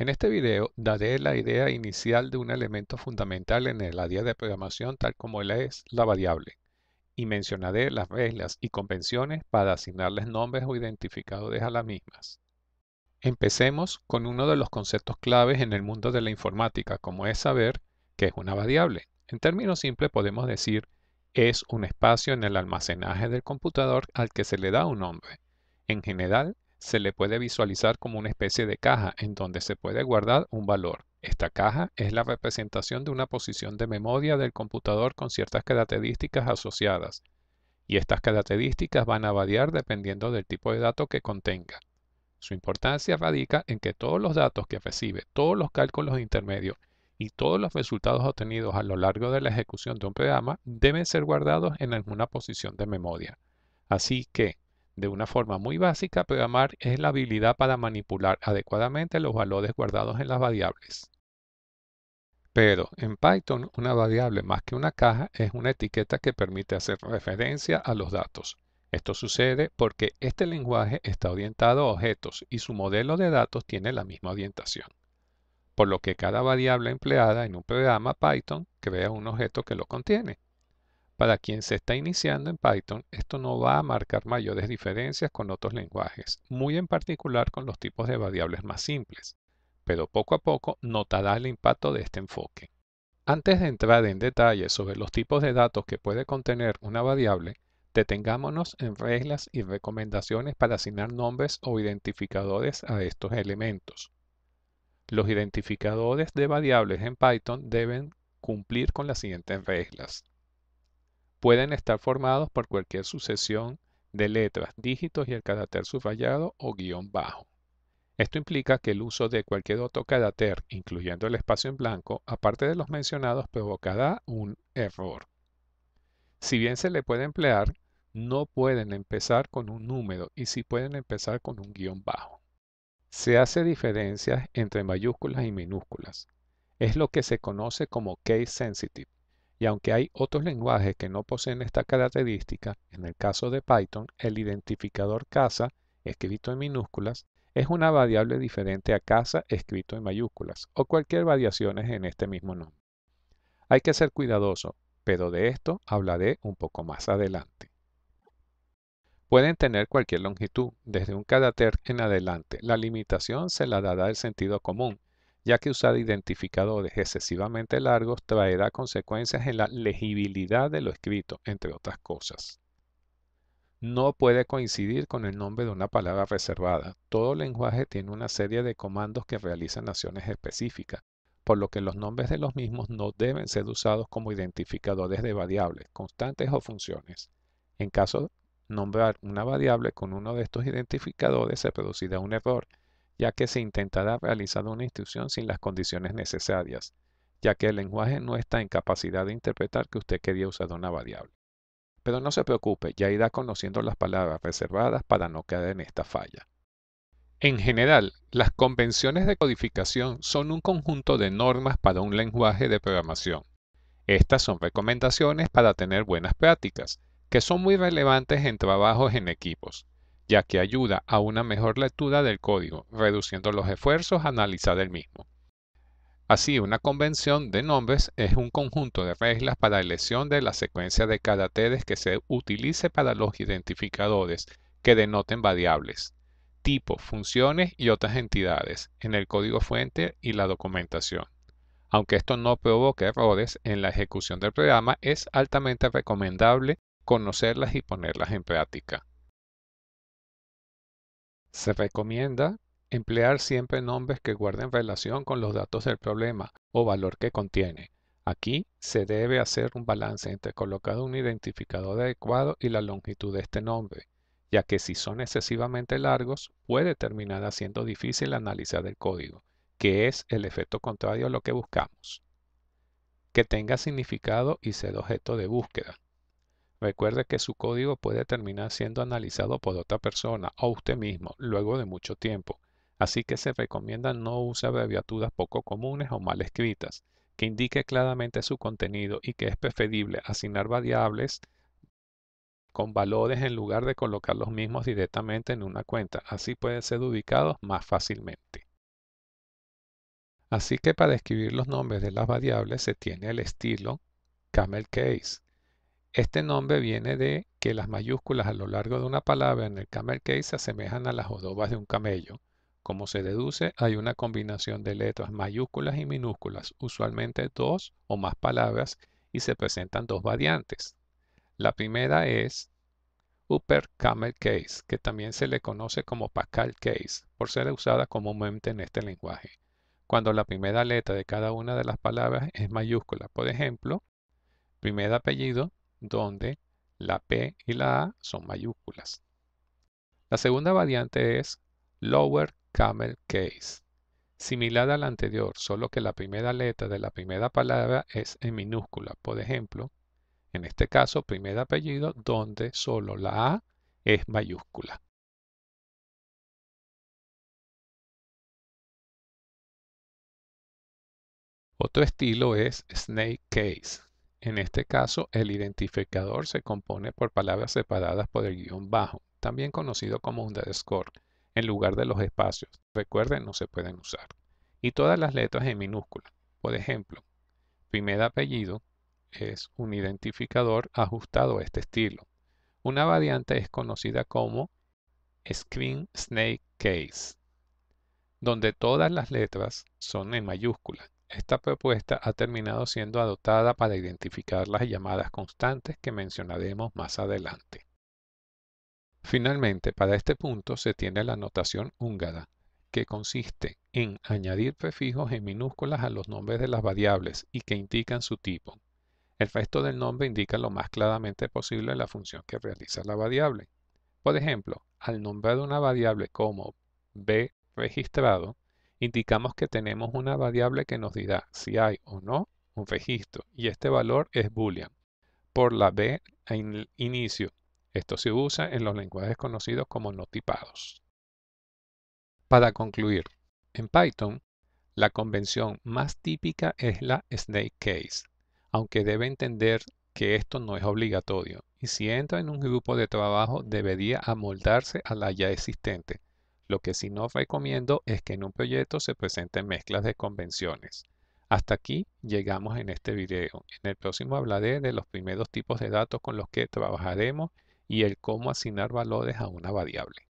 En este video daré la idea inicial de un elemento fundamental en el área de programación tal como es la variable y mencionaré las reglas y convenciones para asignarles nombres o identificadores a las mismas. Empecemos con uno de los conceptos claves en el mundo de la informática, como es saber qué es una variable. En términos simples podemos decir es un espacio en el almacenaje del computador al que se le da un nombre. En general, se le puede visualizar como una especie de caja en donde se puede guardar un valor. Esta caja es la representación de una posición de memoria del computador con ciertas características asociadas, y estas características van a variar dependiendo del tipo de dato que contenga. Su importancia radica en que todos los datos que recibe, todos los cálculos intermedios y todos los resultados obtenidos a lo largo de la ejecución de un programa deben ser guardados en alguna posición de memoria. Así que, de una forma muy básica, programar es la habilidad para manipular adecuadamente los valores guardados en las variables. Pero en Python, una variable más que una caja es una etiqueta que permite hacer referencia a los datos. Esto sucede porque este lenguaje está orientado a objetos y su modelo de datos tiene la misma orientación, por lo que cada variable empleada en un programa Python crea un objeto que lo contiene. Para quien se está iniciando en Python, esto no va a marcar mayores diferencias con otros lenguajes, muy en particular con los tipos de variables más simples, pero poco a poco notará el impacto de este enfoque. Antes de entrar en detalle sobre los tipos de datos que puede contener una variable, detengámonos en reglas y recomendaciones para asignar nombres o identificadores a estos elementos. Los identificadores de variables en Python deben cumplir con las siguientes reglas. Pueden estar formados por cualquier sucesión de letras, dígitos y el carácter subrayado o guión bajo. Esto implica que el uso de cualquier otro carácter, incluyendo el espacio en blanco, aparte de los mencionados, provocará un error. Si bien se le puede emplear, no pueden empezar con un número y sí pueden empezar con un guión bajo. Se hace diferencia entre mayúsculas y minúsculas. Es lo que se conoce como case sensitive. Y aunque hay otros lenguajes que no poseen esta característica, en el caso de Python, el identificador casa, escrito en minúsculas, es una variable diferente a casa escrito en mayúsculas, o cualquier variación en este mismo nombre. Hay que ser cuidadoso, pero de esto hablaré un poco más adelante. Pueden tener cualquier longitud, desde un carácter en adelante. La limitación se la dará el sentido común, ya que usar identificadores excesivamente largos traerá consecuencias en la legibilidad de lo escrito, entre otras cosas. No puede coincidir con el nombre de una palabra reservada. Todo lenguaje tiene una serie de comandos que realizan acciones específicas, por lo que los nombres de los mismos no deben ser usados como identificadores de variables, constantes o funciones. En caso de nombrar una variable con uno de estos identificadores se producirá un error, ya que se intentará realizar una instrucción sin las condiciones necesarias, ya que el lenguaje no está en capacidad de interpretar que usted quería usar una variable. Pero no se preocupe, ya irá conociendo las palabras reservadas para no caer en esta falla. En general, las convenciones de codificación son un conjunto de normas para un lenguaje de programación. Estas son recomendaciones para tener buenas prácticas, que son muy relevantes en trabajos en equipos, ya que ayuda a una mejor lectura del código, reduciendo los esfuerzos a analizar el mismo. Así, una convención de nombres es un conjunto de reglas para la elección de la secuencia de caracteres que se utilice para los identificadores que denoten variables, tipos, funciones y otras entidades en el código fuente y la documentación. Aunque esto no provoque errores en la ejecución del programa, es altamente recomendable conocerlas y ponerlas en práctica. Se recomienda emplear siempre nombres que guarden relación con los datos del problema o valor que contiene. Aquí se debe hacer un balance entre colocar un identificador adecuado y la longitud de este nombre, ya que si son excesivamente largos puede terminar haciendo difícil analizar el código, que es el efecto contrario a lo que buscamos. Que tenga significado y ser objeto de búsqueda. Recuerde que su código puede terminar siendo analizado por otra persona o usted mismo luego de mucho tiempo, así que se recomienda no usar abreviaturas poco comunes o mal escritas, que indique claramente su contenido y que es preferible asignar variables con valores en lugar de colocar los mismos directamente en una cuenta, así pueden ser ubicados más fácilmente. Así que para escribir los nombres de las variables se tiene el estilo camel case. Este nombre viene de que las mayúsculas a lo largo de una palabra en el camel case se asemejan a las jodobas de un camello. Como se deduce, hay una combinación de letras mayúsculas y minúsculas, usualmente dos o más palabras, y se presentan dos variantes. La primera es Upper Camel Case, que también se le conoce como Pascal Case, por ser usada comúnmente en este lenguaje, cuando la primera letra de cada una de las palabras es mayúscula. Por ejemplo, primer apellido, donde la P y la A son mayúsculas. La segunda variante es Lower Camel Case, similar a la anterior, solo que la primera letra de la primera palabra es en minúscula. Por ejemplo, en este caso, primer apellido, donde solo la A es mayúscula. Otro estilo es Snake Case. En este caso, el identificador se compone por palabras separadas por el guión bajo, también conocido como underscore, en lugar de los espacios. Recuerden, no se pueden usar. Y todas las letras en minúscula. Por ejemplo, primer apellido es un identificador ajustado a este estilo. Una variante es conocida como Screen Snake Case, donde todas las letras son en mayúscula. Esta propuesta ha terminado siendo adoptada para identificar las llamadas constantes que mencionaremos más adelante. Finalmente, para este punto se tiene la notación húngara, que consiste en añadir prefijos en minúsculas a los nombres de las variables y que indican su tipo. El resto del nombre indica lo más claramente posible la función que realiza la variable. Por ejemplo, al nombrar una variable como b registrado, indicamos que tenemos una variable que nos dirá si hay o no un registro, y este valor es boolean, por la b en inicio. Esto se usa en los lenguajes conocidos como no tipados. Para concluir, en Python, la convención más típica es la snake case, aunque debe entender que esto no es obligatorio, y si entra en un grupo de trabajo debería amoldarse a la ya existente. Lo que sí no recomiendo es que en un proyecto se presenten mezclas de convenciones. Hasta aquí llegamos en este video. En el próximo hablaré de los primeros tipos de datos con los que trabajaremos y el cómo asignar valores a una variable.